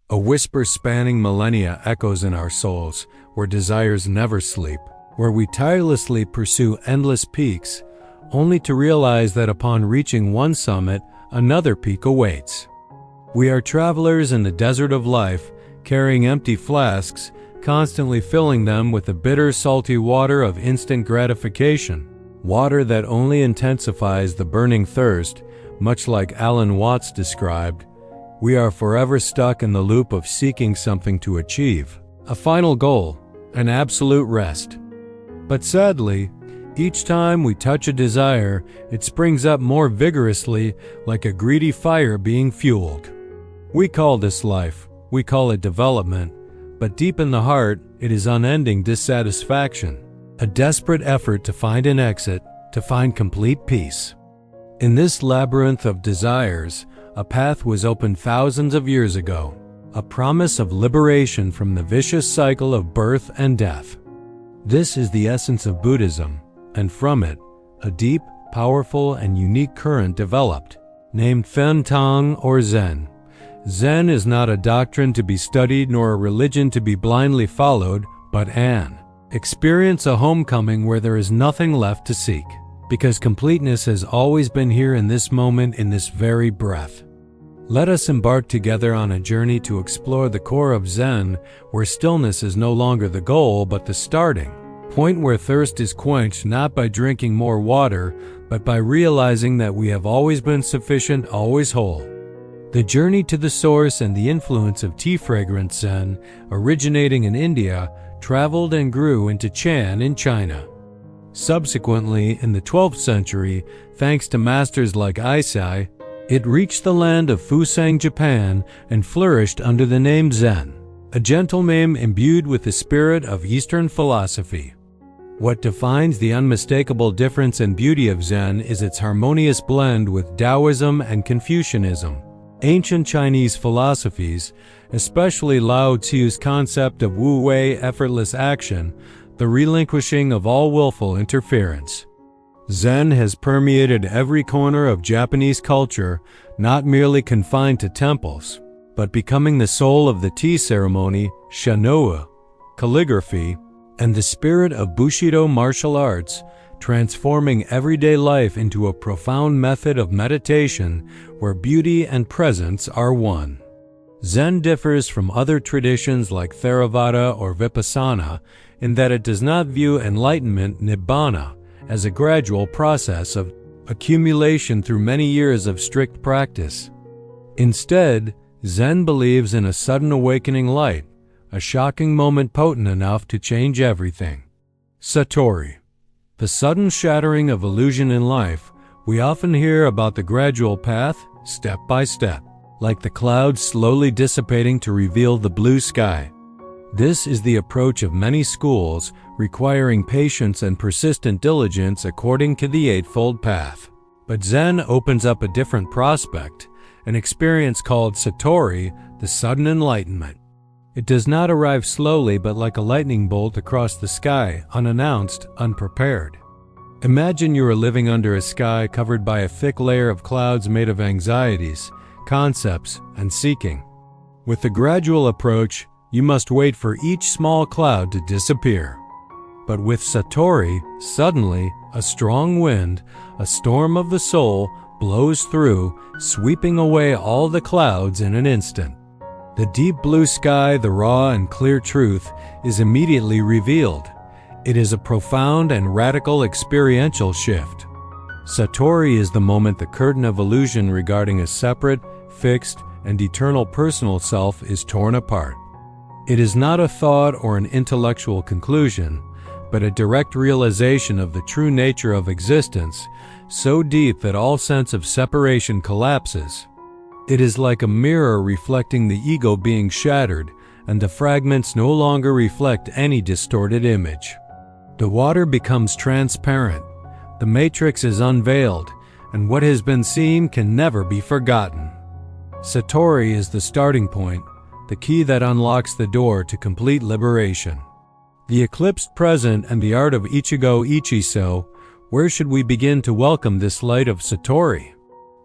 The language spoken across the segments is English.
A whisper spanning millennia echoes in our souls, where desires never sleep, where we tirelessly pursue endless peaks, only to realize that upon reaching one summit, another peak awaits. We are travelers in the desert of life, carrying empty flasks, constantly filling them with the bitter, salty water of instant gratification, water that only intensifies the burning thirst, much like Alan Watts described. We are forever stuck in the loop of seeking something to achieve, a final goal, an absolute rest. But sadly, each time we touch a desire, it springs up more vigorously, like a greedy fire being fueled. We call this life, we call it development, but deep in the heart, it is unending dissatisfaction, a desperate effort to find an exit, to find complete peace. In this labyrinth of desires, a path was opened thousands of years ago, a promise of liberation from the vicious cycle of birth and death. This is the essence of Buddhism, and from it, a deep, powerful, and unique current developed, named Fen Tang or Zen. Zen is not a doctrine to be studied nor a religion to be blindly followed, but an experience, a homecoming where there is nothing left to seek, because completeness has always been here in this moment, in this very breath. Let us embark together on a journey to explore the core of Zen, where stillness is no longer the goal but the starting point, where thirst is quenched not by drinking more water, but by realizing that we have always been sufficient, always whole. The journey to the source and the influence of tea fragrance Zen, originating in India, traveled and grew into Chan in China. Subsequently, in the 12th century, thanks to masters like Eisai, it reached the land of Fusang, Japan, and flourished under the name Zen, a gentle name imbued with the spirit of Eastern philosophy. What defines the unmistakable difference and beauty of Zen is its harmonious blend with Taoism and Confucianism, ancient Chinese philosophies, especially Lao Tzu's concept of wu-wei, effortless action, the relinquishing of all willful interference. Zen has permeated every corner of Japanese culture, not merely confined to temples, but becoming the soul of the tea ceremony, shanoi, calligraphy, and the spirit of Bushido martial arts, transforming everyday life into a profound method of meditation where beauty and presence are one. Zen differs from other traditions like Theravada or Vipassana in that it does not view enlightenment, nibbana, as a gradual process of accumulation through many years of strict practice. Instead, Zen believes in a sudden awakening light, a shocking moment potent enough to change everything. Satori. The sudden shattering of illusion in life. We often hear about the gradual path, step by step, like the clouds slowly dissipating to reveal the blue sky. This is the approach of many schools, requiring patience and persistent diligence according to the Eightfold Path. But Zen opens up a different prospect, an experience called Satori, the sudden enlightenment. It does not arrive slowly but like a lightning bolt across the sky, unannounced, unprepared. Imagine you are living under a sky covered by a thick layer of clouds made of anxieties, concepts, and seeking. With the gradual approach, you must wait for each small cloud to disappear. But with Satori, suddenly, a strong wind, a storm of the soul, blows through, sweeping away all the clouds in an instant. The deep blue sky, the raw and clear truth, is immediately revealed. It is a profound and radical experiential shift. Satori is the moment the curtain of illusion regarding a separate, fixed, and eternal personal self is torn apart. It is not a thought or an intellectual conclusion, but a direct realization of the true nature of existence, so deep that all sense of separation collapses. It is like a mirror reflecting the ego being shattered, and the fragments no longer reflect any distorted image. The water becomes transparent, the matrix is unveiled, and what has been seen can never be forgotten. Satori is the starting point, the key that unlocks the door to complete liberation. The eclipsed present and the art of Ichigo Ichiso, where should we begin to welcome this light of Satori?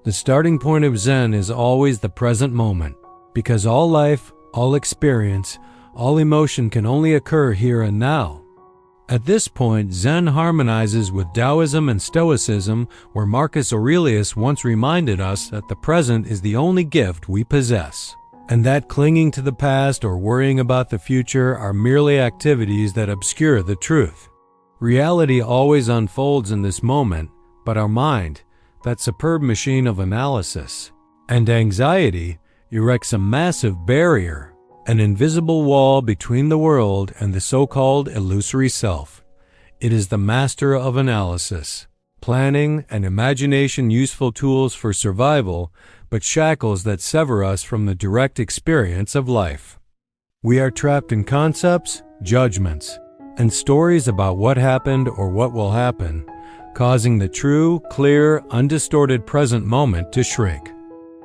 The starting point of Zen is always the present moment, because all life, All experience, all emotion can only occur here and now. At this point, Zen harmonizes with Taoism and Stoicism, where Marcus Aurelius once reminded us that the present is the only gift we possess, and that clinging to the past or worrying about the future are merely activities that obscure the truth. Reality always unfolds in this moment, but our mind, that superb machine of analysis and anxiety, erects a massive barrier, an invisible wall between the world and the so-called illusory self. It is the master of analysis, planning, and imagination, useful tools for survival, but shackles that sever us from the direct experience of life. We are trapped in concepts, judgments, and stories about what happened or what will happen, causing the true, clear, undistorted present moment to shrink.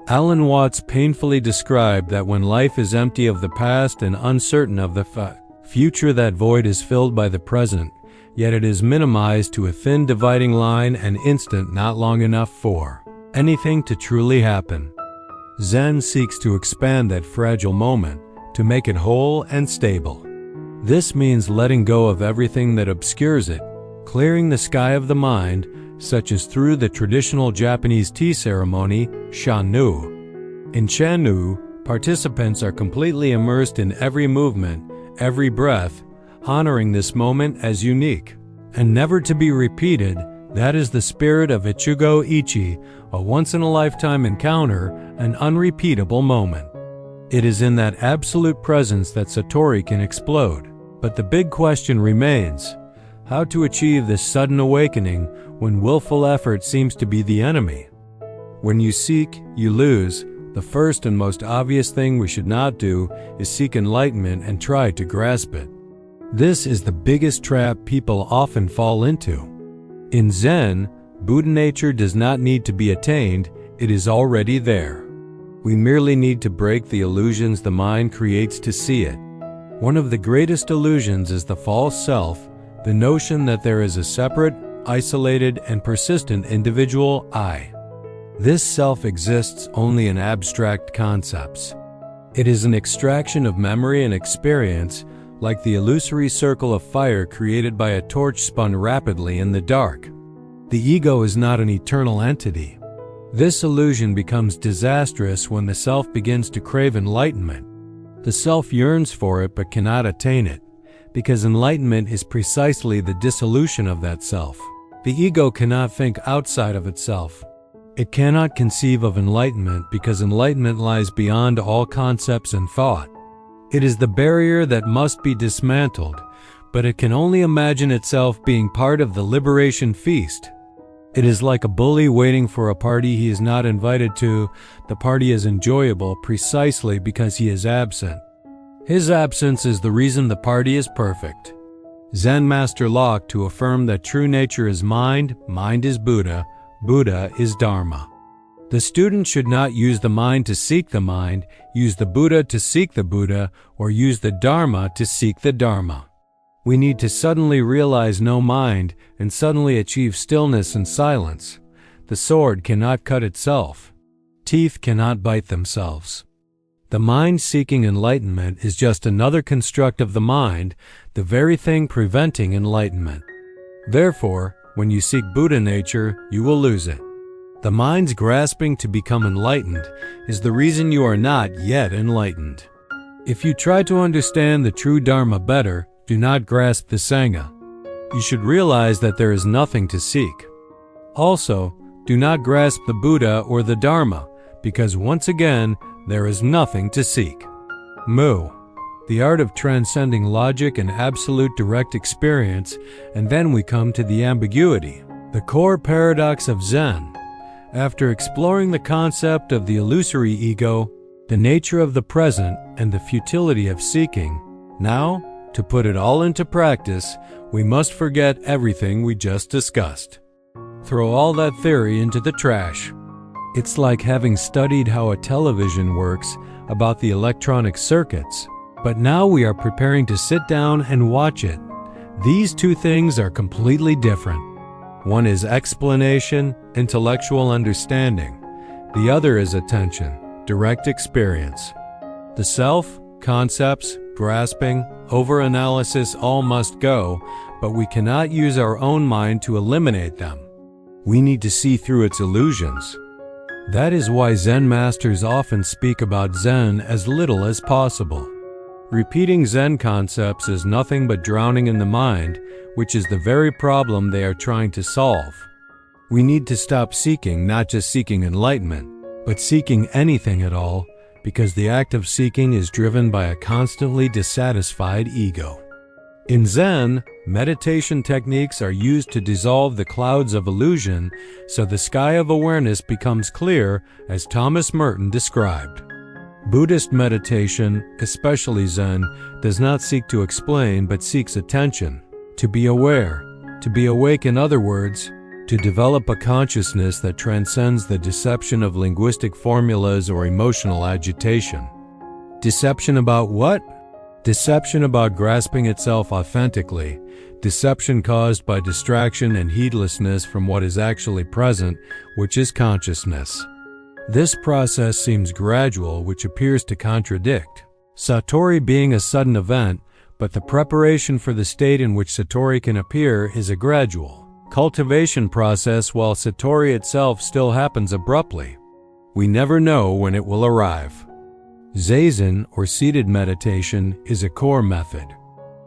Alan Watts painfully described that when life is empty of the past and uncertain of the future, that void is filled by the present, yet it is minimized to a thin dividing line, an instant not long enough for anything to truly happen. Zen seeks to expand that fragile moment, to make it whole and stable. This means letting go of everything that obscures it, clearing the sky of the mind, such as through the traditional Japanese tea ceremony, Shan-nu. In Shan-nu, participants are completely immersed in every movement, every breath, honoring this moment as unique and never to be repeated. That is the spirit of Ichigo Ichi, a once-in-a-lifetime encounter, an unrepeatable moment. It is in that absolute presence that Satori can explode. But the big question remains: how to achieve this sudden awakening when willful effort seems to be the enemy? When you seek, you lose. The first and most obvious thing we should not do is seek enlightenment and try to grasp it. This is the biggest trap people often fall into. In Zen, Buddha nature does not need to be attained, it is already there. We merely need to break the illusions the mind creates to see it. One of the greatest illusions is the false self, the notion that there is a separate, isolated, and persistent individual I. This self exists only in abstract concepts. It is an extraction of memory and experience, like the illusory circle of fire created by a torch spun rapidly in the dark. The ego is not an eternal entity. This illusion becomes disastrous when the self begins to crave enlightenment. The self yearns for it but cannot attain it, because enlightenment is precisely the dissolution of that self. The ego cannot think outside of itself. It cannot conceive of enlightenment because enlightenment lies beyond all concepts and thought. It is the barrier that must be dismantled, but it can only imagine itself being part of the liberation feast. It is like a bully waiting for a party he is not invited to. The party is enjoyable precisely because he is absent. His absence is the reason the party is perfect. Zen Master Locke to affirm that true nature is mind, mind is Buddha, Buddha is Dharma. The student should not use the mind to seek the mind, use the Buddha to seek the Buddha, or use the Dharma to seek the Dharma. We need to suddenly realize no mind and suddenly achieve stillness and silence. The sword cannot cut itself. Teeth cannot bite themselves. The mind seeking enlightenment is just another construct of the mind, the very thing preventing enlightenment. Therefore, when you seek Buddha nature, you will lose it. The mind's grasping to become enlightened is the reason you are not yet enlightened. If you try to understand the true Dharma better, do not grasp the Sangha. You should realize that there is nothing to seek. Also, do not grasp the Buddha or the Dharma, because once again, there is nothing to seek. Mu, the art of transcending logic and absolute direct experience, and then we come to the ambiguity, the core paradox of Zen. After exploring the concept of the illusory ego, the nature of the present, and the futility of seeking, now, to put it all into practice, we must forget everything we just discussed. Throw all that theory into the trash. It's like having studied how a television works, about the electronic circuits, but now we are preparing to sit down and watch it. These two things are completely different. One is explanation, intellectual understanding. The other is attention, direct experience. The self, Concepts, grasping, overanalysis all must go, but we cannot use our own mind to eliminate them. We need to see through its illusions. That is why Zen masters often speak about Zen as little as possible. Repeating Zen concepts is nothing but drowning in the mind, which is the very problem they are trying to solve. We need to stop seeking, not just seeking enlightenment, but seeking anything at all, because the act of seeking is driven by a constantly dissatisfied ego. In Zen, meditation techniques are used to dissolve the clouds of illusion so the sky of awareness becomes clear, as Thomas Merton described. Buddhist meditation, especially Zen, does not seek to explain but seeks attention, to be aware, to be awake, in other words, to develop a consciousness that transcends the deception of linguistic formulas or emotional agitation. Deception about what? Deception about grasping itself authentically, deception caused by distraction and heedlessness from what is actually present, which is consciousness. This process seems gradual, which appears to contradict Satori being a sudden event, but the preparation for the state in which Satori can appear is a gradual cultivation process, while Satori itself still happens abruptly. We never know when it will arrive. Zazen, or seated meditation, is a core method.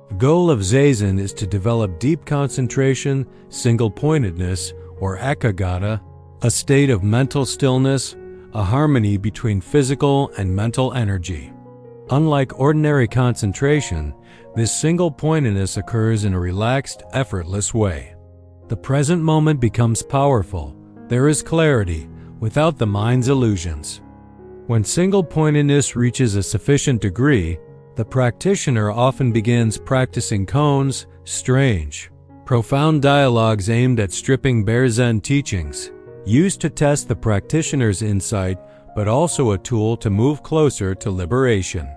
The goal of Zazen is to develop deep concentration, single-pointedness, or ekagata, a state of mental stillness, a harmony between physical and mental energy. Unlike ordinary concentration, this single-pointedness occurs in a relaxed, effortless way. The present moment becomes powerful. There is clarity, without the mind's illusions. When single-pointedness reaches a sufficient degree, the practitioner often begins practicing koans, strange, profound dialogues aimed at stripping bare Zen teachings, used to test the practitioner's insight, but also a tool to move closer to liberation.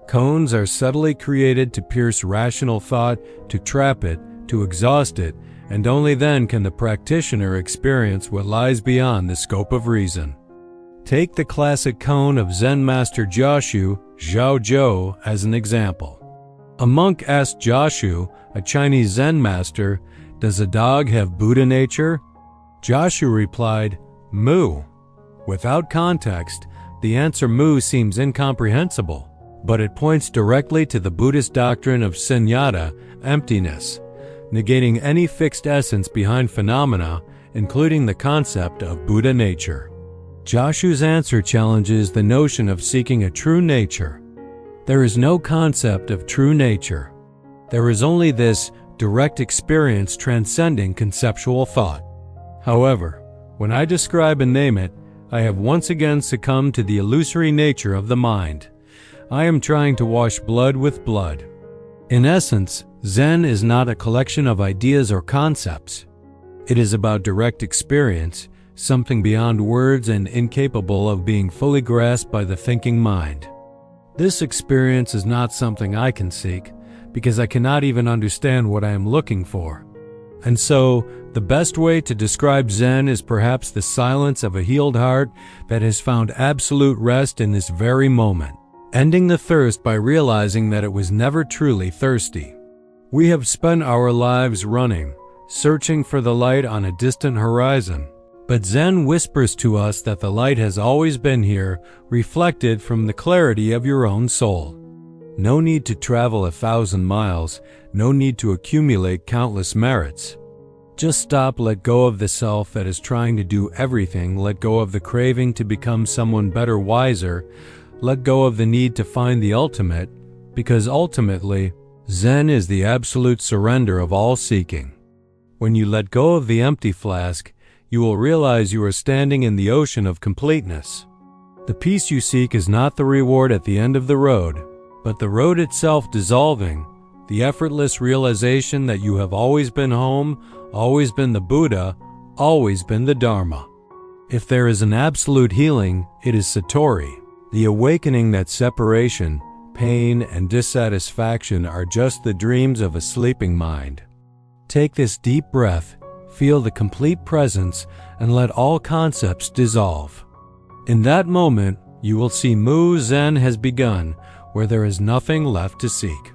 Koans are subtly created to pierce rational thought, to trap it, to exhaust it, and only then can the practitioner experience what lies beyond the scope of reason. Take the classic koan of Zen master Joshu, Zhao Zhou, as an example. A monk asked Joshu, a Chinese Zen master, "Does a dog have Buddha nature?" Joshu replied, "Mu." Without context, the answer mu seems incomprehensible, but it points directly to the Buddhist doctrine of sunyata, emptiness, negating any fixed essence behind phenomena, including the concept of Buddha nature. Joshu's answer challenges the notion of seeking a true nature. There is no concept of true nature. There is only this direct experience transcending conceptual thought. However, when I describe and name it, I have once again succumbed to the illusory nature of the mind. I am trying to wash blood with blood. In essence, Zen is not a collection of ideas or concepts. It is about direct experience, something beyond words and incapable of being fully grasped by the thinking mind. This experience is not something I can seek, because I cannot even understand what I am looking for. And so, the best way to describe Zen is perhaps the silence of a healed heart that has found absolute rest in this very moment, ending the thirst by realizing that it was never truly thirsty. We have spent our lives running, searching for the light on a distant horizon, but Zen whispers to us that the light has always been here, reflected from the clarity of your own soul. No need to travel 1,000 miles, no need to accumulate countless merits. Just stop, let go of the self that is trying to do everything, let go of the craving to become someone better, wiser, let go of the need to find the ultimate, because ultimately, Zen is the absolute surrender of all seeking. When you let go of the empty flask, you will realize you are standing in the ocean of completeness. The peace you seek is not the reward at the end of the road, but the road itself dissolving, the effortless realization that you have always been home, always been the Buddha, always been the Dharma. If there is an absolute healing, it is Satori, the awakening that separation, pain, and dissatisfaction are just the dreams of a sleeping mind. Take this deep breath, feel the complete presence, and let all concepts dissolve. In that moment, you will see Mu Zen has begun, where there is nothing left to seek.